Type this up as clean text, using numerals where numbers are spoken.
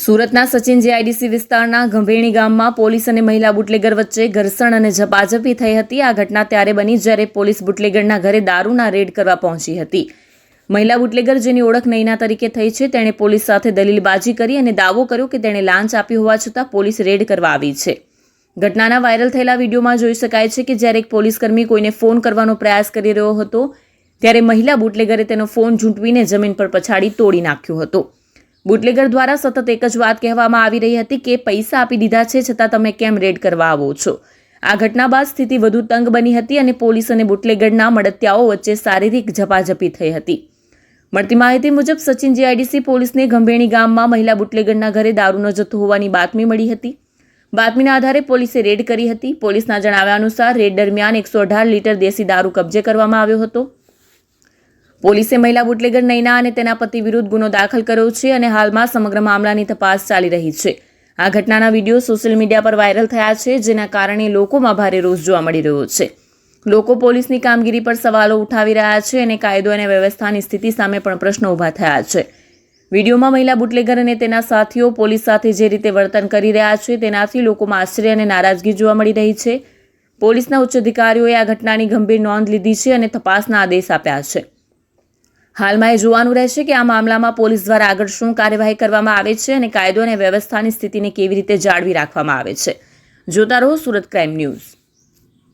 સુરતના સચિન જીઆઈડીસી વિસ્તારના ગંભેણી ગામમાં પોલીસ અને મહિલા બુટલેગર વચ્ચે ઘર્ષણ અને ઝપાઝપી થઈ હતી। આ ઘટના ત્યારે બની જ્યારે પોલીસ બુટલેગરના ઘરે દારૂના રેડ કરવા પહોંચી હતી। મહિલા બુટલેગર, જેની ઓળખ નૈના તરીકે થઈ છે, તેણે પોલીસ સાથે દલીલબાજી કરી અને દાવો કર્યો કે તેણે લાંચ આપી હોવા છતાં પોલીસ રેડ કરવા આવી છે। ઘટનાના વાયરલ થયેલા વિડીયોમાં જોઈ શકાય છે કે જ્યારે એક પોલીસકર્મી કોઈને ફોન કરવાનો પ્રયાસ કરી રહ્યો હતો ત્યારે મહિલા બુટલેગરે તેનો ફોન ઝૂંટવીને જમીન પર પછાડી તોડી નાખ્યો હતો। બુટલેગર દ્વારા સતત એક જ વાત કહેવામાં આવી રહી હતી કે પૈસા આપી દીધા છે છતાં તમે કેમ રેડ કરવા આવો છો। આ ઘટના બાદ સ્થિતિ વધુ તંગ બની હતી અને પોલીસ અને બુટલેગરના મળતિયાઓ વચ્ચે શારીરિક ઝપાઝપી થઈ હતી। મળતી માહિતી મુજબ સચિન જીઆઈડીસી પોલીસને ગંભેણી ગામમાં મહિલા બુટલેગરના ઘરે દારૂનો જથ્થો હોવાની બાતમી મળી હતી। બાતમીના આધારે પોલીસે રેડ કરી હતી। પોલીસના જણાવ્યા અનુસાર રેડ દરમિયાન 118 લીટર દેશી દારૂ કબજે કરવામાં આવ્યો હતો। પોલીસે મહિલા બુટલેગર નૈના અને તેના પતિ વિરુદ્ધ ગુનો દાખલ કર્યો છે અને હાલમાં સમગ્ર મામલાની તપાસ ચાલી રહી છે। આ ઘટનાના વિડીયો સોશિયલ મીડિયા પર વાયરલ થયા છે, જેના કારણે લોકોમાં ભારે રોષ જોવા મળી રહ્યો છે। લોકો પોલીસની કામગીરી પર સવાલો ઉઠાવી રહ્યા છે અને કાયદો અને વ્યવસ્થાની સ્થિતિ સામે પણ પ્રશ્નો ઊભા થયા છે। વિડીયોમાં મહિલા બુટલેગર અને તેના સાથીઓ પોલીસ સાથે જે રીતે વર્તન કરી રહ્યા છે તેનાથી લોકોમાં આશ્ચર્ય અને નારાજગી જોવા મળી રહી છે। પોલીસના ઉચ્ચ અધિકારીઓએ આ ઘટનાની ગંભીર નોંધ લીધી છે અને તપાસના આદેશ આપ્યા છે। હાલમાં એ જોવાનું રહેશે કે આ મામલામાં પોલીસ દ્વારા આગળ શું કાર્યવાહી કરવામાં આવે છે અને કાયદો અને વ્યવસ્થાની સ્થિતિને કેવી રીતે જાળવી રાખવામાં આવે છે। જોતા રહો સુરત ક્રાઇમ ન્યૂઝ।